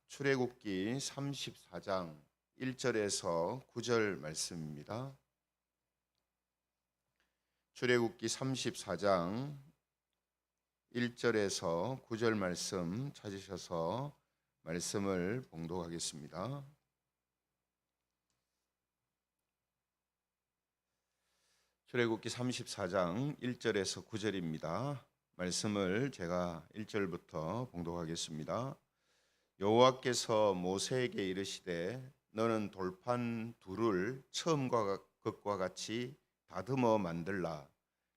출애굽기 34장 1절에서 9절 말씀입니다. 출애굽기 34장 1절에서 9절 말씀 찾으셔서 말씀을 봉독하겠습니다. 출애굽기 34장 1절에서 9절입니다. 말씀을 제가 1절부터 봉독하겠습니다. 여호와께서 모세에게 이르시되 너는 돌판 둘을 처음과 것과 같이 다듬어 만들라.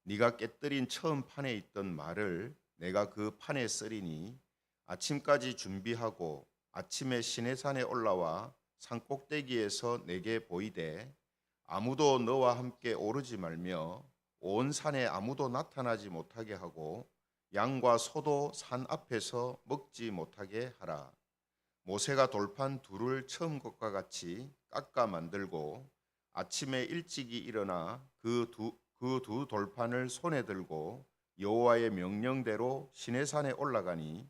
네가 깨뜨린 처음 판에 있던 말을 내가 그 판에 쓰리니 아침까지 준비하고 아침에 시내산에 올라와 산꼭대기에서 내게 보이되 아무도 너와 함께 오르지 말며 온 산에 아무도 나타나지 못하게 하고 양과 소도 산 앞에서 먹지 못하게 하라. 모세가 돌판 둘을 처음 것과 같이 깎아 만들고 아침에 일찍이 일어나 그 두 돌판을 손에 들고 여호와의 명령대로 시내산에 올라가니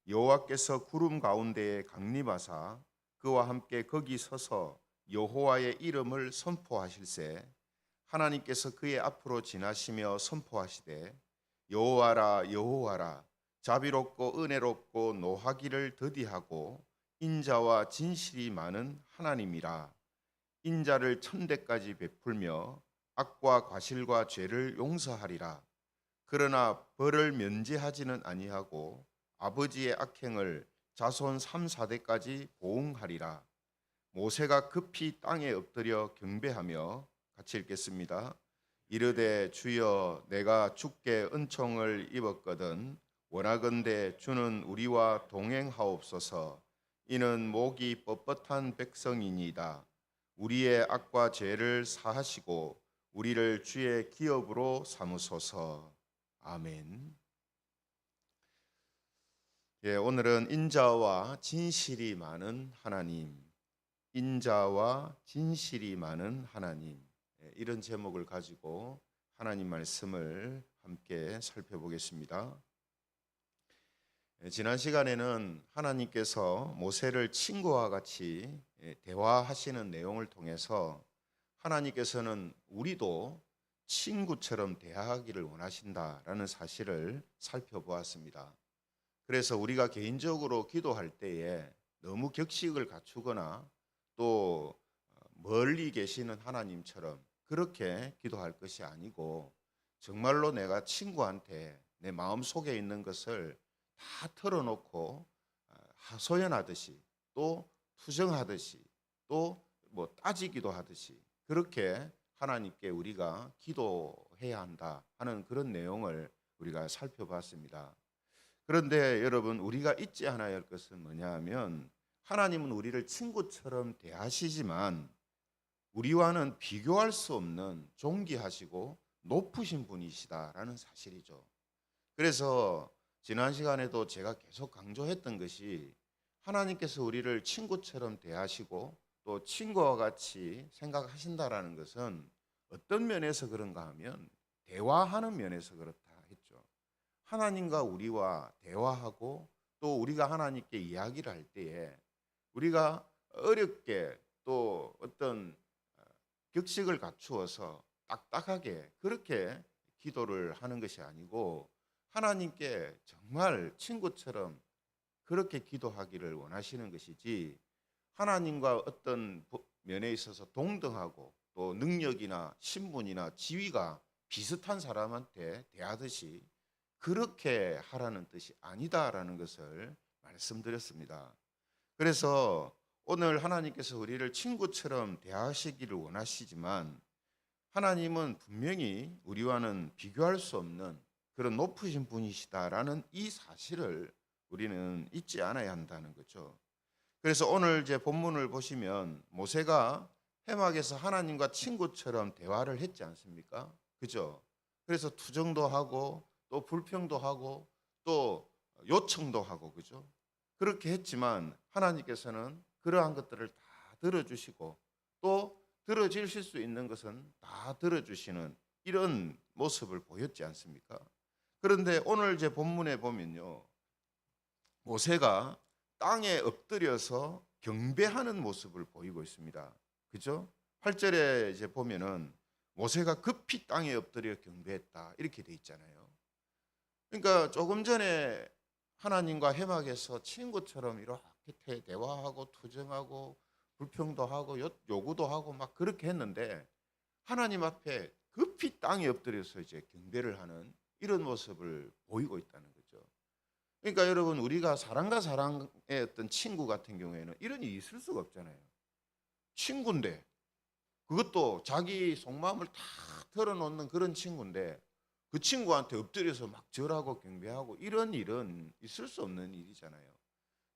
여호와께서 구름 가운데에 강림하사 그와 함께 거기 서서 여호와의 이름을 선포하실세 하나님께서 그의 앞으로 지나시며 선포하시되 여호와라 여호와라 자비롭고 은혜롭고 노하기를 더디하고 인자와 진실이 많은 하나님이라. 인자를 천대까지 베풀며 악과 과실과 죄를 용서하리라. 그러나 벌을 면제하지는 아니하고 아버지의 악행을 자손 3, 4대까지 보응하리라. 모세가 급히 땅에 엎드려 경배하며 같이 읽겠습니다. 이르되 주여 내가 주께 은총을 입었거든 원하건대 주는 우리와 동행하옵소서. 이는 목이 뻣뻣한 백성이니이다. 우리의 악과 죄를 사하시고 우리를 주의 기업으로 삼으소서. 아멘. 오늘은 인자와 진실이 많은 하나님, 인자와 진실이 많은 하나님, 이런 제목을 가지고 하나님 말씀을 함께 살펴보겠습니다. 지난 시간에는 하나님께서 모세를 친구와 같이 대화하시는 내용을 통해서 하나님께서는 우리도 친구처럼 대하기를 원하신다라는 사실을 살펴보았습니다. 그래서 우리가 개인적으로 기도할 때에 너무 격식을 갖추거나 또 멀리 계시는 하나님처럼 그렇게 기도할 것이 아니고 정말로 내가 친구한테 내 마음속에 있는 것을 다 털어놓고 하소연하듯이 또 투정하듯이 또 뭐 따지기도 하듯이 그렇게 하나님께 우리가 기도해야 한다 하는 그런 내용을 우리가 살펴봤습니다. 그런데 여러분 우리가 잊지 않아야 할 것은 뭐냐 하면 하나님은 우리를 친구처럼 대하시지만 우리와는 비교할 수 없는 존귀하시고 높으신 분이시다라는 사실이죠. 그래서 지난 시간에도 제가 계속 강조했던 것이 하나님께서 우리를 친구처럼 대하시고 또 친구와 같이 생각하신다라는 것은 어떤 면에서 그런가 하면 대화하는 면에서 그렇다 했죠. 하나님과 우리와 대화하고 또 우리가 하나님께 이야기를 할 때에 우리가 어렵게 또 어떤 격식을 갖추어서 딱딱하게 그렇게 기도를 하는 것이 아니고 하나님께 정말 친구처럼 그렇게 기도하기를 원하시는 것이지 하나님과 어떤 면에 있어서 동등하고 또 능력이나 신분이나 지위가 비슷한 사람한테 대하듯이 그렇게 하라는 뜻이 아니다라는 것을 말씀드렸습니다. 그래서 오늘 하나님께서 우리를 친구처럼 대하시기를 원하시지만 하나님은 분명히 우리와는 비교할 수 없는 그런 높으신 분이시다라는 이 사실을 우리는 잊지 않아야 한다는 거죠. 그래서 오늘 제 본문을 보시면 모세가 해막에서 하나님과 친구처럼 대화를 했지 않습니까? 그죠? 그래서 투정도 하고 또 불평도 하고 또 요청도 하고 그죠? 그렇게 했지만 하나님께서는 그러한 것들을 다 들어주시고 또 들어주실 수 있는 것은 다 들어주시는 이런 모습을 보였지 않습니까? 그런데 오늘 제 본문에 보면요. 모세가 땅에 엎드려서 경배하는 모습을 보이고 있습니다. 그죠? 8절에 이제 보면은 모세가 급히 땅에 엎드려 경배했다 이렇게 돼 있잖아요. 그러니까 조금 전에 하나님과 회막에서 친구처럼 이렇게 대화하고 투정하고 불평도 하고 요구도 하고 막 그렇게 했는데 하나님 앞에 급히 땅에 엎드려서 이제 경배를 하는 이런 모습을 보이고 있다는 거죠. 그러니까 여러분, 우리가 사람과 사람의 어떤 친구 같은 경우에는 이런 일이 있을 수가 없잖아요. 친구인데, 그것도 자기 속마음을 다 털어놓는 그런 친구인데 그 친구한테 엎드려서 막 절하고 경배하고 이런 일은 있을 수 없는 일이잖아요.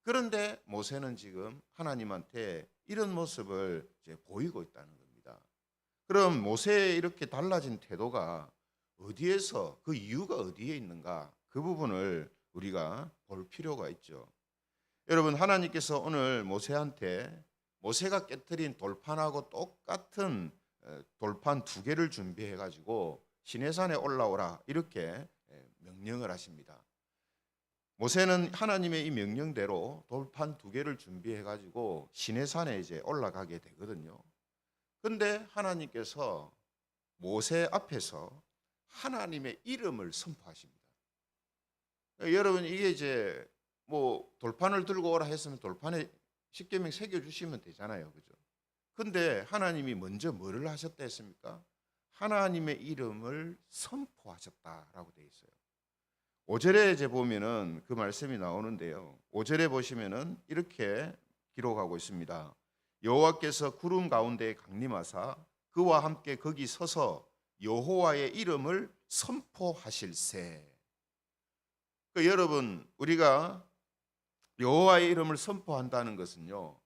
그런데 모세는 지금 하나님한테 이런 모습을 이제 보이고 있다는 겁니다. 그럼 모세의 이렇게 달라진 태도가 어디에서, 그 이유가 어디에 있는가, 그 부분을 우리가 볼 필요가 있죠. 여러분, 하나님께서 오늘 모세한테 모세가 깨뜨린 돌판하고 똑같은 돌판 2개를 준비해 가지고 시내산에 올라오라 이렇게 명령을 하십니다. 모세는 하나님의 이 명령대로 돌판 2개를 준비해 가지고 시내산에 이제 올라가게 되거든요. 근데 하나님께서 모세 앞에서 하나님의 이름을 선포하십니다. 여러분, 이게 이제 뭐 돌판을 들고 오라 했으면 돌판에 십계명 새겨 주시면 되잖아요. 그죠? 근데 하나님이 먼저 뭐를 하셨다 했습니까? 하나님의 이름을 선포하셨다라고 되어 있어요. 5절에 이제 보면은 그 말씀이 나오는데요. 5절에 보시면은 이렇게 기록하고 있습니다. 여호와께서 구름 가운데에 강림하사 그와 함께 거기 서서 여호와의 이름을 선포하실세. 여러분, 우리가 여호와의 이름을 선포한다는 것은요,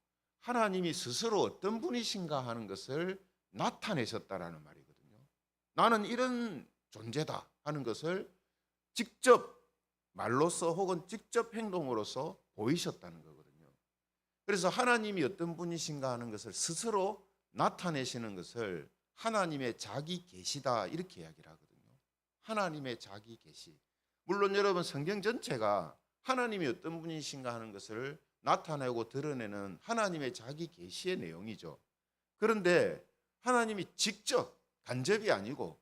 하나님이 스스로 어떤 분이신가 하는 것을 나타내셨다라는 말이거든요. 나는 이런 존재다 하는 것을 직접 말로써 혹은 직접 행동으로서 보이셨다는 거거든요. 그래서 하나님이 어떤 분이신가 하는 것을 스스로 나타내시는 것을 하나님의 자기 계시다 이렇게 이야기를 하거든요. 하나님의 자기 계시. 물론 여러분, 성경 전체가 하나님이 어떤 분이신가 하는 것을 나타내고 드러내는 하나님의 자기 계시의 내용이죠. 그런데 하나님이 직접, 간접이 아니고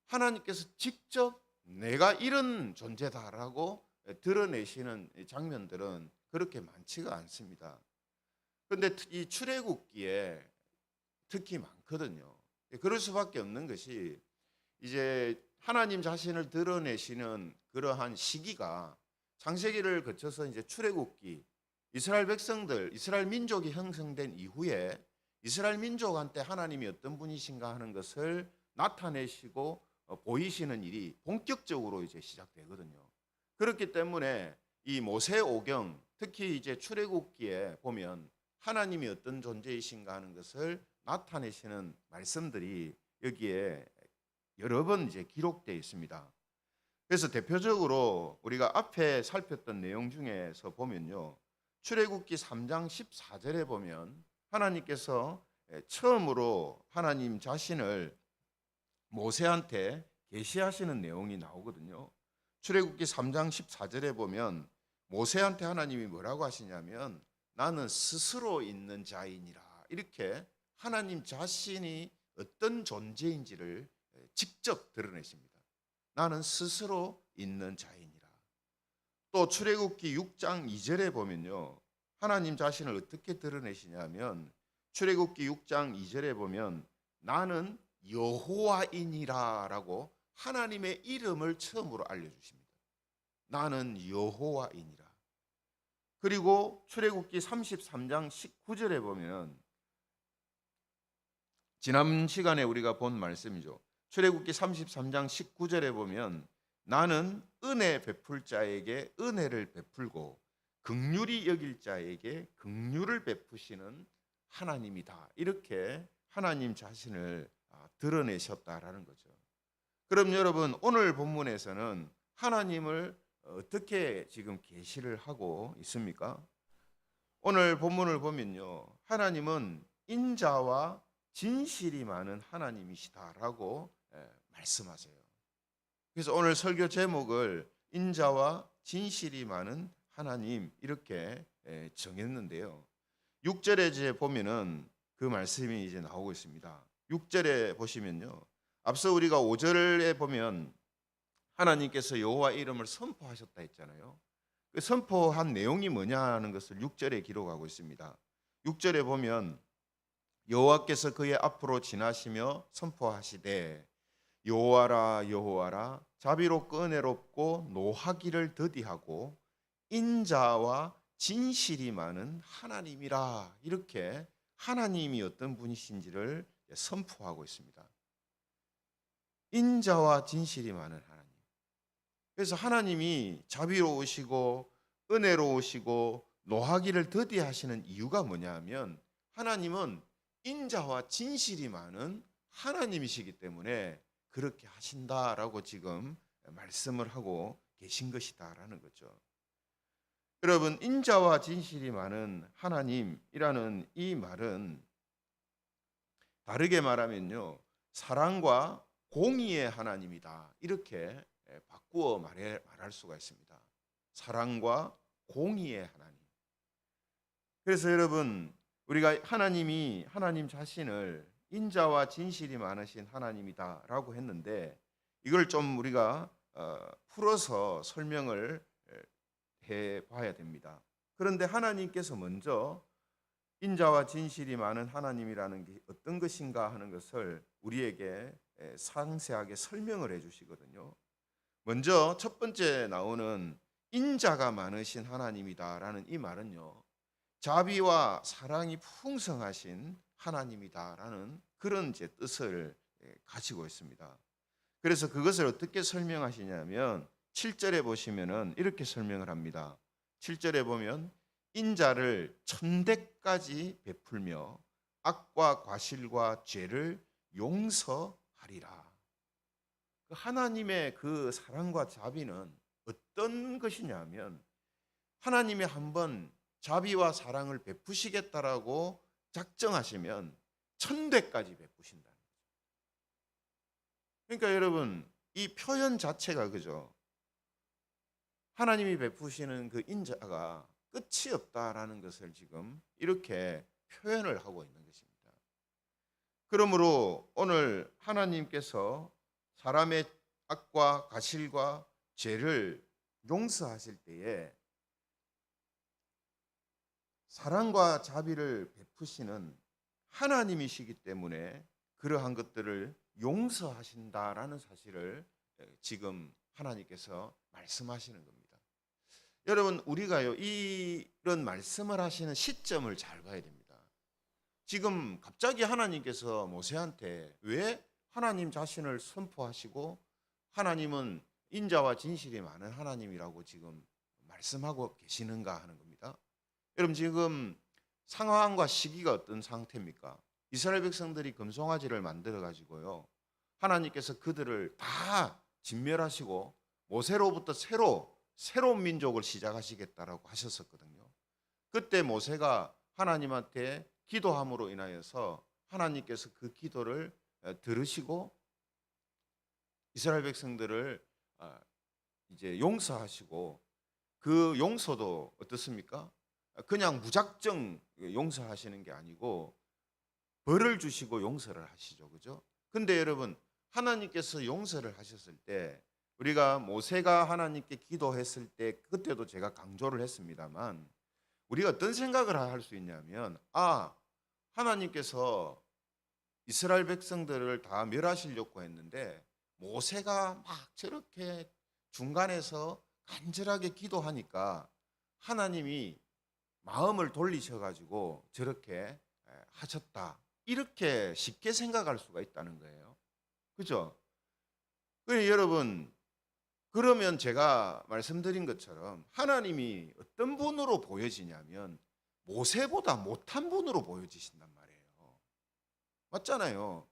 하나님께서 직접 내가 이런 존재다라고 드러내시는 장면들은 그렇게 많지가 않습니다. 그런데 이 출애굽기에 특히 많거든요. 그럴 수밖에 없는 것이 이제 하나님 자신을 드러내시는 그러한 시기가 창세기를 거쳐서 이제 출애굽기, 이스라엘 백성들, 이스라엘 민족이 형성된 이후에 이스라엘 민족한테 하나님이 어떤 분이신가 하는 것을 나타내시고 보이시는 일이 본격적으로 이제 시작되거든요. 그렇기 때문에 이 모세오경, 특히 이제 출애굽기에 보면 하나님이 어떤 존재이신가 하는 것을 나타내시는 말씀들이 여기에 여러 번 이제 기록되어 있습니다. 그래서 대표적으로 우리가 앞에 살폈던 내용 중에서 보면요, 출애굽기 3장 14절에 보면 하나님께서 처음으로 하나님 자신을 모세한테 계시하시는 내용이 나오거든요. 출애굽기 3장 14절에 보면 모세한테 하나님이 뭐라고 하시냐면 나는 스스로 있는 자이니라, 이렇게 하나님 자신이 어떤 존재인지를 직접 드러내십니다. 나는 스스로 있는 자이니라. 또 출애굽기 6장 2절에 보면요, 하나님 자신을 어떻게 드러내시냐면 출애굽기 6장 2절에 보면 나는 여호와이니라라고 하나님의 이름을 처음으로 알려주십니다. 나는 여호와이니라. 그리고 출애굽기 33장 19절에 보면 지난 시간에 우리가 본 말씀이죠. 출애굽기 33장 19절에 보면 나는 은혜 베풀 자에게 은혜를 베풀고 긍휼히 여길 자에게 긍휼을 베푸시는 하나님이다. 이렇게 하나님 자신을 드러내셨다라는 거죠. 그럼 여러분, 오늘 본문에서는 하나님을 어떻게 지금 계시를 하고 있습니까? 오늘 본문을 보면요, 하나님은 인자와 진실이 많은 하나님이시다라고 말씀하세요. 그래서 오늘 설교 제목을 인자와 진실이 많은 하나님 이렇게 정했는데요. 6절에 이제 보면은 그 말씀이 이제 나오고 있습니다. 6절에 보시면요. 앞서 우리가 5절에 보면 하나님께서 여호와 이름을 선포하셨다 했잖아요. 그 선포한 내용이 뭐냐는 것을 6절에 기록하고 있습니다. 6절에 보면 여호와께서 그의 앞으로 지나시며 선포하시되 여호와라 여호와라 자비롭고 은혜롭고 노하기를 더디하고 인자와 진실이 많은 하나님이라. 이렇게 하나님이 어떤 분이신지를 선포하고 있습니다. 인자와 진실이 많은 하나님. 그래서 하나님이 자비로우시고 은혜로우시고 노하기를 더디하시는 이유가 뭐냐 하면 하나님은 인자와 진실이 많은 하나님이시기 때문에 그렇게 하신다라고 지금 말씀을 하고 계신 것이다라는 거죠. 여러분, 인자와 진실이 많은 하나님이라는 이 말은 다르게 말하면요, 사랑과 공의의 하나님이다, 이렇게 바꾸어 말할 수가 있습니다. 사랑과 공의의 하나님. 그래서 여러분, 우리가 하나님 자신을 인자와 진실이 많으신 하나님이다라고 했는데, 이걸 좀 우리가 풀어서 설명을 해봐야 됩니다. 그런데 하나님께서 먼저 인자와 진실이 많은 하나님이라는 게 어떤 것인가 하는 것을 우리에게 상세하게 설명을 해주시거든요. 먼저 첫 번째 나오는 인자가 많으신 하나님이다라는 이 말은요, 자비와 사랑이 풍성하신 하나님이다라는 그런 이제 뜻을 가지고 있습니다. 그래서 그것을 어떻게 설명하시냐면 7절에 보시면은 이렇게 설명을 합니다. 7절에 보면 인자를 천대까지 베풀며 악과 과실과 죄를 용서하리라. 하나님의 그 사랑과 자비는 어떤 것이냐면 하나님이 한번 자비와 사랑을 베푸시겠다라고 작정하시면 천대까지 베푸신다는 거죠. 그러니까 여러분, 이 표현 자체가 그죠? 하나님이 베푸시는 그 인자가 끝이 없다라는 것을 지금 이렇게 표현을 하고 있는 것입니다. 그러므로 오늘 하나님께서 사람의 악과 과실과 죄를 용서하실 때에 사랑과 자비를 베푸시는 하나님이시기 때문에 그러한 것들을 용서하신다라는 사실을 지금 하나님께서 말씀하시는 겁니다. 여러분, 우리가요, 이런 말씀을 하시는 시점을 잘 봐야 됩니다. 지금 갑자기 하나님께서 모세한테 왜 하나님 자신을 선포하시고 하나님은 인자와 진실이 많은 하나님이라고 지금 말씀하고 계시는가 하는 겁니다. 여러분, 지금 상황과 시기가 어떤 상태입니까? 이스라엘 백성들이 금송아지를 만들어 가지고요, 하나님께서 그들을 다 진멸하시고 모세로부터 새로운 민족을 시작하시겠다라고 하셨었거든요. 그때 모세가 하나님한테 기도함으로 인하여서 하나님께서 그 기도를 들으시고 이스라엘 백성들을 이제 용서하시고, 그 용서도 어떻습니까? 그냥 무작정 용서하시는 게 아니고 벌을 주시고 용서를 하시죠. 그죠? 근데 여러분, 하나님께서 용서를 하셨을 때 우리가 모세가 하나님께 기도했을 때 그때도 제가 강조를 했습니다만, 우리가 어떤 생각을 할 수 있냐면, 하나님께서 이스라엘 백성들을 다 멸하시려고 했는데 모세가 막 저렇게 중간에서 간절하게 기도하니까 하나님이 마음을 돌리셔가지고 저렇게 하셨다, 이렇게 쉽게 생각할 수가 있다는 거예요. 그죠? 그래 여러분, 그러면 제가 말씀드린 것처럼 하나님이 어떤 분으로 보여지냐면 모세보다 못한 분으로 보여지신단 말이에요. 맞잖아요.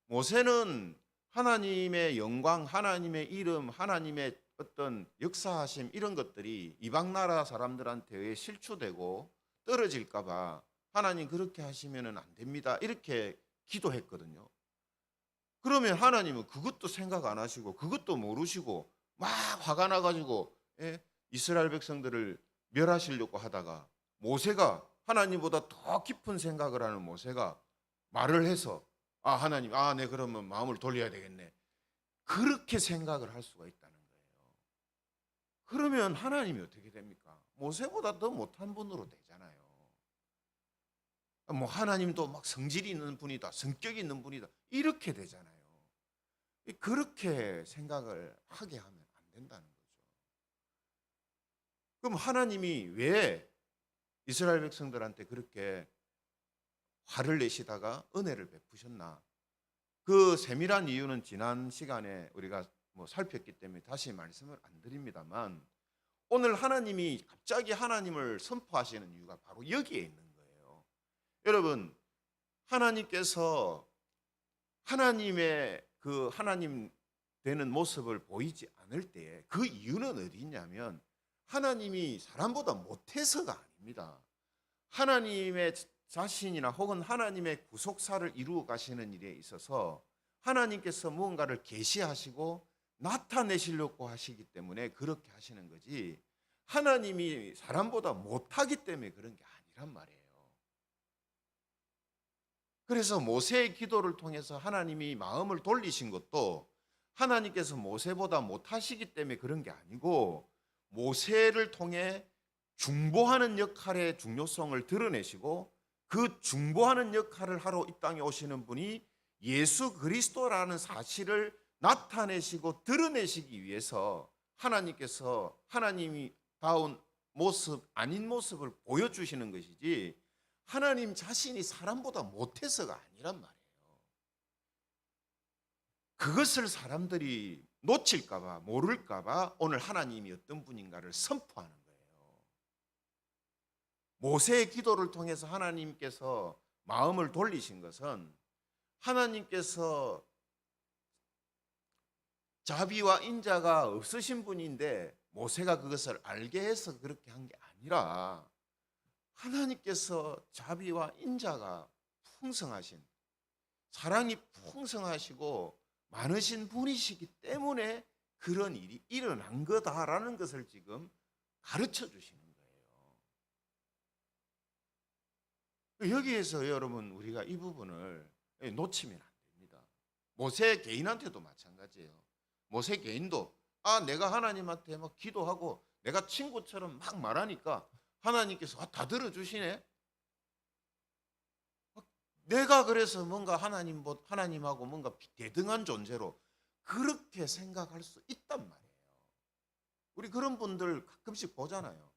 모세는 하나님의 영광, 하나님의 이름, 하나님의 어떤 역사하심, 이런 것들이 이방 나라 사람들한테 실추되고 떨어질까 봐 하나님 그렇게 하시면 안 됩니다, 이렇게 기도했거든요. 그러면 하나님은 그것도 생각 안 하시고 그것도 모르시고 막 화가 나가지고 이스라엘 백성들을 멸하시려고 하다가 모세가 하나님보다 더 깊은 생각을 하는 모세가 말을 해서 하나님 네 그러면 마음을 돌려야 되겠네. 그렇게 생각을 할 수가 있다는 거예요. 그러면 하나님이 어떻게 됩니까? 모세보다 더 못한 분으로 되잖아요. 뭐 하나님도 막 성질이 있는 분이다, 성격이 있는 분이다 이렇게 되잖아요. 그렇게 생각을 하게 하면 안 된다는 거죠. 그럼 하나님이 왜 이스라엘 백성들한테 그렇게 화를 내시다가 은혜를 베푸셨나? 그 세밀한 이유는 지난 시간에 우리가 살폈기 때문에 다시 말씀을 안 드립니다만, 오늘 하나님이 갑자기 하나님을 선포하시는 이유가 바로 여기에 있는 거예요. 여러분, 하나님께서 하나님의 그 하나님 되는 모습을 보이지 않을 때에 그 이유는 어디 있냐면, 하나님이 사람보다 못해서가 아닙니다. 하나님의 자신이나 혹은 하나님의 구속사를 이루어 가시는 일에 있어서 하나님께서 무언가를 계시하시고 나타내시려고 하시기 때문에 그렇게 하시는 거지, 하나님이 사람보다 못하기 때문에 그런 게 아니란 말이에요. 그래서 모세의 기도를 통해서 하나님이 마음을 돌리신 것도 하나님께서 모세보다 못하시기 때문에 그런 게 아니고, 모세를 통해 중보하는 역할의 중요성을 드러내시고 그 중보하는 역할을 하러 이 땅에 오시는 분이 예수 그리스도라는 사실을 나타내시고 드러내시기 위해서 하나님께서 하나님이 다운 모습 아닌 모습을 보여주시는 것이지, 하나님 자신이 사람보다 못해서가 아니란 말이에요. 그것을 사람들이 놓칠까봐 모를까봐 오늘 하나님이 어떤 분인가를 선포하는 거예요. 모세의 기도를 통해서 하나님께서 마음을 돌리신 것은 하나님께서 자비와 인자가 없으신 분인데 모세가 그것을 알게 해서 그렇게 한 게 아니라, 하나님께서 자비와 인자가 풍성하신, 사랑이 풍성하시고 많으신 분이시기 때문에 그런 일이 일어난 거다라는 것을 지금 가르쳐 주시는 거예요. 여기에서 여러분 우리가 이 부분을 놓치면 안 됩니다. 모세 개인한테도 마찬가지예요. 모세 개인도 내가 하나님한테 막 기도하고 내가 친구처럼 막 말하니까 하나님께서 다 들어주시네. 내가 그래서 뭔가 하나님하고 뭔가 대등한 존재로 그렇게 생각할 수 있단 말이에요. 우리 그런 분들 가끔씩 보잖아요.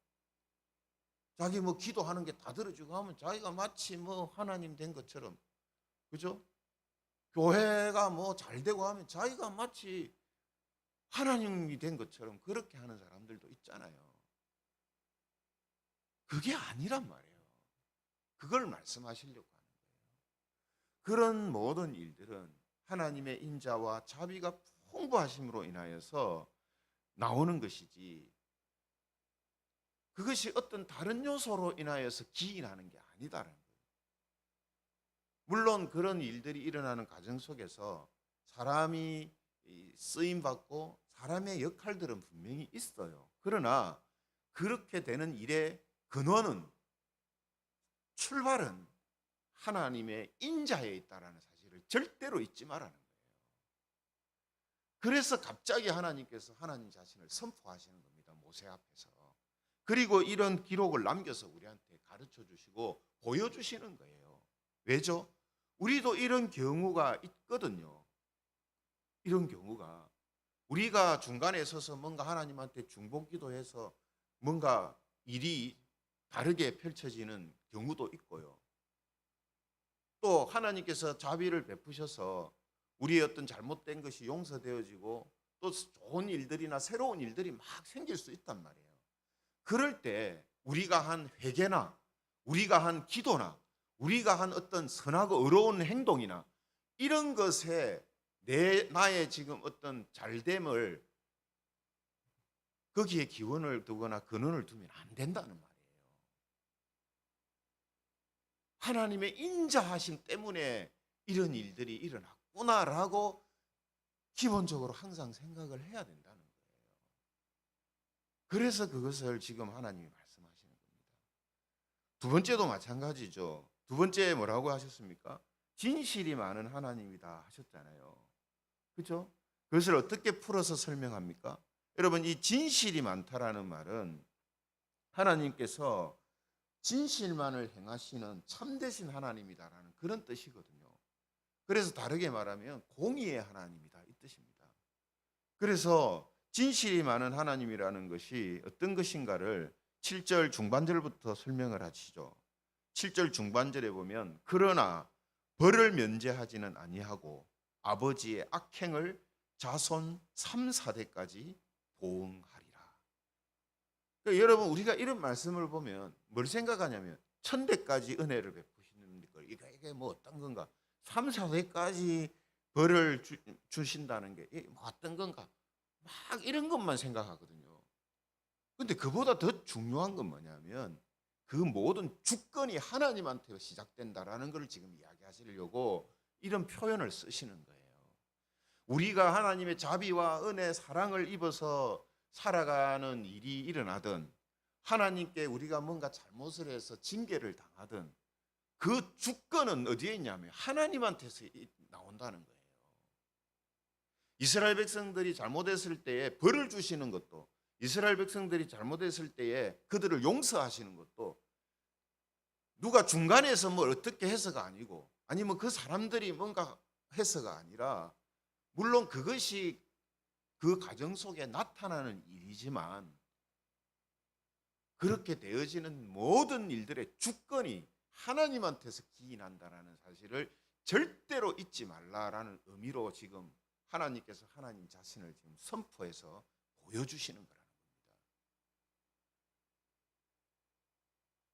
자기 기도하는 게 다 들어주고 하면 자기가 마치 하나님 된 것처럼, 그죠? 교회가 잘 되고 하면 자기가 마치 하나님이 된 것처럼 그렇게 하는 사람들도 있잖아요. 그게 아니란 말이에요. 그걸 말씀하시려고 하는 거예요. 그런 모든 일들은 하나님의 인자와 자비가 풍부하심으로 인하여서 나오는 것이지, 그것이 어떤 다른 요소로 인하여서 기인하는 게 아니다라는 거예요. 물론 그런 일들이 일어나는 과정 속에서 사람이 쓰임받고 사람의 역할들은 분명히 있어요. 그러나 그렇게 되는 일의 근원은, 출발은 하나님의 인자에 있다라는 사실을 절대로 잊지 말라는 거예요. 그래서 갑자기 하나님께서 하나님 자신을 선포하시는 겁니다. 모세 앞에서. 그리고 이런 기록을 남겨서 우리한테 가르쳐 주시고 보여주시는 거예요. 왜죠? 우리도 이런 경우가 있거든요. 이런 경우가, 우리가 중간에 서서 뭔가 하나님한테 중보기도해서 뭔가 일이 다르게 펼쳐지는 경우도 있고요. 또 하나님께서 자비를 베푸셔서 우리의 어떤 잘못된 것이 용서되어지고 또 좋은 일들이나 새로운 일들이 막 생길 수 있단 말이에요. 그럴 때 우리가 한 회개나 우리가 한 기도나 우리가 한 어떤 선하고 의로운 행동이나 이런 것에 나의 지금 어떤 잘됨을 거기에 기원을 두거나 근원을 두면 안 된다는 말이에요. 하나님의 인자하심 때문에 이런 일들이 일어났구나라고 기본적으로 항상 생각을 해야 된다는 거예요. 그래서 그것을 지금 하나님이 말씀하시는 겁니다. 두 번째도 마찬가지죠. 두 번째 뭐라고 하셨습니까? 진실이 많은 하나님이다 하셨잖아요. 그렇죠? 그것을 어떻게 풀어서 설명합니까? 여러분, 이 진실이 많다라는 말은 하나님께서 진실만을 행하시는 참되신 하나님이다라는 그런 뜻이거든요. 그래서 다르게 말하면 공의의 하나님이다 이 뜻입니다. 그래서 진실이 많은 하나님이라는 것이 어떤 것인가를 7절 중반절부터 설명을 하시죠. 7절 중반절에 보면 그러나 벌을 면제하지는 아니하고 아버지의 악행을 자손 3, 4대까지 보응하리라. 그러니까 여러분, 우리가 이런 말씀을 보면 뭘 생각하냐면 천대까지 은혜를 베푸시는 걸, 이게 뭐 어떤 건가? 3, 4대까지 벌을 주신다는 게 뭐 어떤 건가? 막 이런 것만 생각하거든요. 근데 그보다 더 중요한 건 뭐냐면 그 모든 주권이 하나님한테 시작된다라는 걸 지금 이야기하시려고 이런 표현을 쓰시는 거예요. 우리가 하나님의 자비와 은혜, 사랑을 입어서 살아가는 일이 일어나든 하나님께 우리가 뭔가 잘못을 해서 징계를 당하든 그 주권은 어디에 있냐면 하나님한테서 나온다는 거예요. 이스라엘 백성들이 잘못했을 때에 벌을 주시는 것도, 이스라엘 백성들이 잘못했을 때에 그들을 용서하시는 것도 누가 중간에서 뭘 어떻게 해서가 아니고, 아니면 그 사람들이 뭔가 해서가 아니라, 물론 그것이 그 가정 속에 나타나는 일이지만 그렇게 되어지는 모든 일들의 주권이 하나님한테서 기인한다라는 사실을 절대로 잊지 말라라는 의미로 지금 하나님께서 하나님 자신을 지금 선포해서 보여주시는 거라는 겁니다.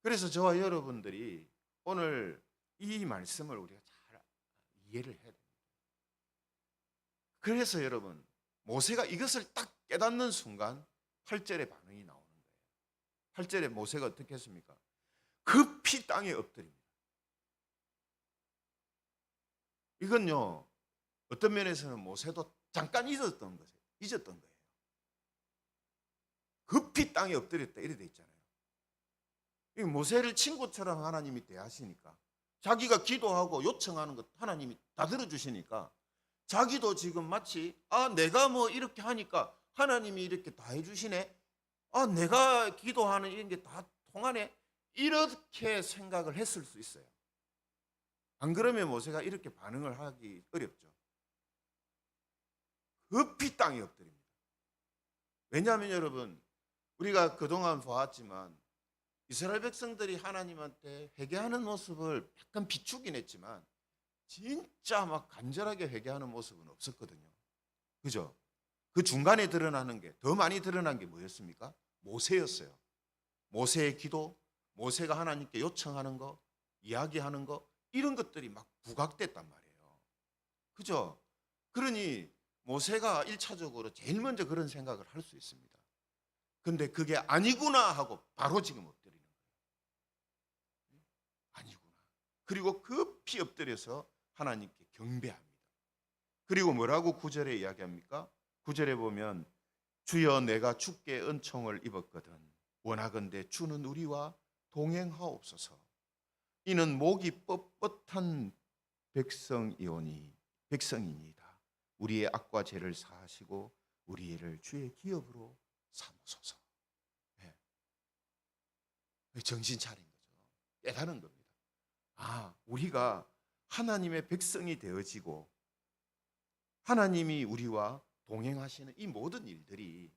그래서 저와 여러분들이 오늘 이 말씀을 우리가 잘 이해를 해야 됩니다. 그래서 여러분, 모세가 이것을 딱 깨닫는 순간 8절의 반응이 나오는 거예요. 8절에 모세가 어떻게 했습니까? 급히 땅에 엎드립니다. 이건요, 어떤 면에서는 모세도 잠깐 잊었던 거예요. 급히 땅에 엎드렸다 이래 돼 있잖아요. 모세를 친구처럼 하나님이 대하시니까, 자기가 기도하고 요청하는 것 하나님이 다 들어주시니까 자기도 지금 마치 내가 뭐 이렇게 하니까 하나님이 이렇게 다 해주시네, 내가 기도하는 이런 게 다 통하네, 이렇게 생각을 했을 수 있어요. 안 그러면 모세가 이렇게 반응을 하기 어렵죠. 급히 땅에 엎드립니다. 왜냐하면 여러분, 우리가 그동안 보았지만 이스라엘 백성들이 하나님한테 회개하는 모습을 약간 비추긴 했지만 진짜 막 간절하게 회개하는 모습은 없었거든요. 그죠? 그 중간에 드러나는 게, 더 많이 드러난 게 뭐였습니까? 모세였어요. 모세의 기도, 모세가 하나님께 요청하는 거, 이야기하는 거, 이런 것들이 막 부각됐단 말이에요. 그죠? 그러니 모세가 1차적으로 제일 먼저 그런 생각을 할 수 있습니다. 근데 그게 아니구나 하고 바로 지금 엎드리는 거예요. 아니구나. 그리고 급히 엎드려서 하나님께 경배합니다. 그리고 뭐라고 9절에 이야기합니까? 9절에 보면 주여 내가 주께 은총을 입었거든 원하건대 주는 우리와 동행하옵소서. 이는 목이 뻣뻣한 백성이니이다. 우리의 악과 죄를 사하시고 우리를 주의 기업으로 삼으소서. 네. 정신 차린 거죠. 깨달은 겁니다. 우리가 하나님의 백성이 되어지고 하나님이 우리와 동행하시는 이 모든 일들이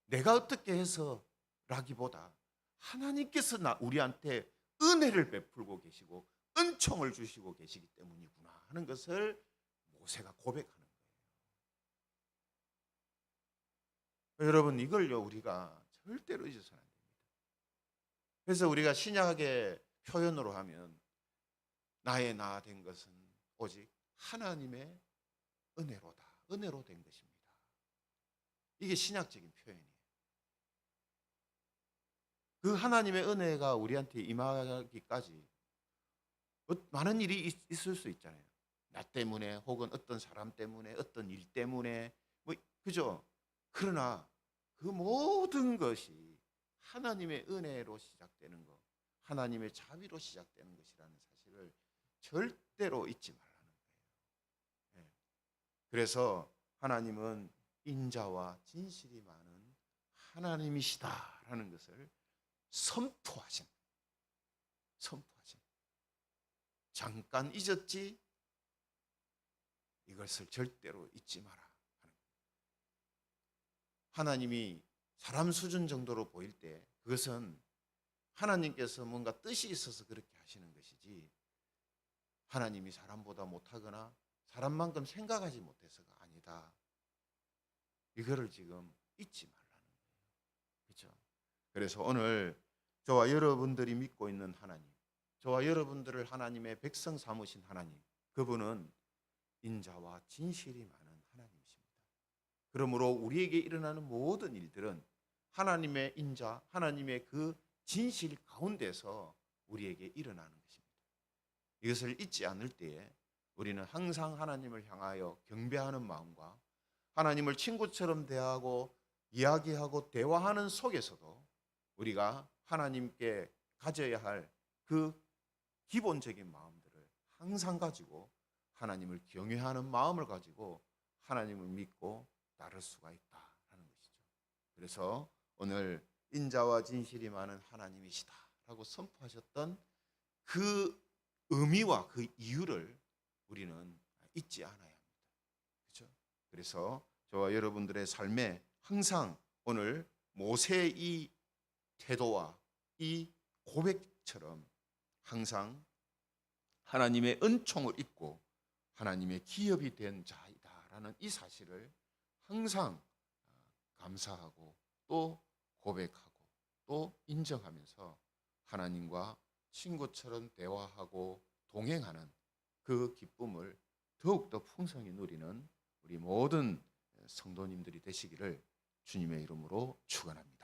내가 어떻게 해서라기보다 하나님께서 우리한테 은혜를 베풀고 계시고 은총을 주시고 계시기 때문이구나 하는 것을 모세가 고백하는 거예요. 여러분, 이걸요 우리가 절대로 잊어서는 안 됩니다. 그래서 우리가 신약의 표현으로 하면 나의 나 된 것은 오직 하나님의 은혜로 된 것입니다. 이게 신약적인 표현이에요. 그 하나님의 은혜가 우리한테 임하기까지 많은 일이 있을 수 있잖아요. 나 때문에 혹은 어떤 사람 때문에 어떤 일 때문에 그죠? 그러나 그 모든 것이 하나님의 은혜로 시작되는 거, 하나님의 자비로 시작되는 것이라는 사실을 절대로 잊지 말라는 거예요. 예. 그래서 하나님은 인자와 진실이 많은 하나님이시다라는 것을 선포하신. 잠깐 잊었지? 이것을 절대로 잊지 마라 하는 거예요. 하나님이 사람 수준 정도로 보일 때 그것은 하나님께서 뭔가 뜻이 있어서 그렇게 하시는 것이지, 하나님이 사람보다 못하거나 사람만큼 생각하지 못해서가 아니다. 이거를 지금 잊지 말라는 거예요. 그렇죠? 그래서 오늘 저와 여러분들이 믿고 있는 하나님, 저와 여러분들을 하나님의 백성 삼으신 하나님, 그분은 인자와 진실이 많은 하나님이십니다. 그러므로 우리에게 일어나는 모든 일들은 하나님의 인자, 하나님의 그 진실 가운데서 우리에게 일어나는 것입니다. 이것을 잊지 않을 때에 우리는 항상 하나님을 향하여 경배하는 마음과 하나님을 친구처럼 대하고 이야기하고 대화하는 속에서도 우리가 하나님께 가져야 할 그 기본적인 마음들을 항상 가지고 하나님을 경외하는 마음을 가지고 하나님을 믿고 따를 수가 있다라는 것이죠. 그래서 오늘 인자와 진실이 많은 하나님이시다라고 선포하셨던 그 의미와 그 이유를 우리는 잊지 않아야 합니다. 그렇죠? 그래서 저와 여러분들의 삶에 항상 오늘 모세의 이 태도와 이 고백처럼 항상 하나님의 은총을 입고 하나님의 기업이 된 자이다라는 이 사실을 항상 감사하고 또 고백하고 또 인정하면서 하나님과 친구처럼 대화하고 동행하는 그 기쁨을 더욱더 풍성히 누리는 우리 모든 성도님들이 되시기를 주님의 이름으로 축원합니다.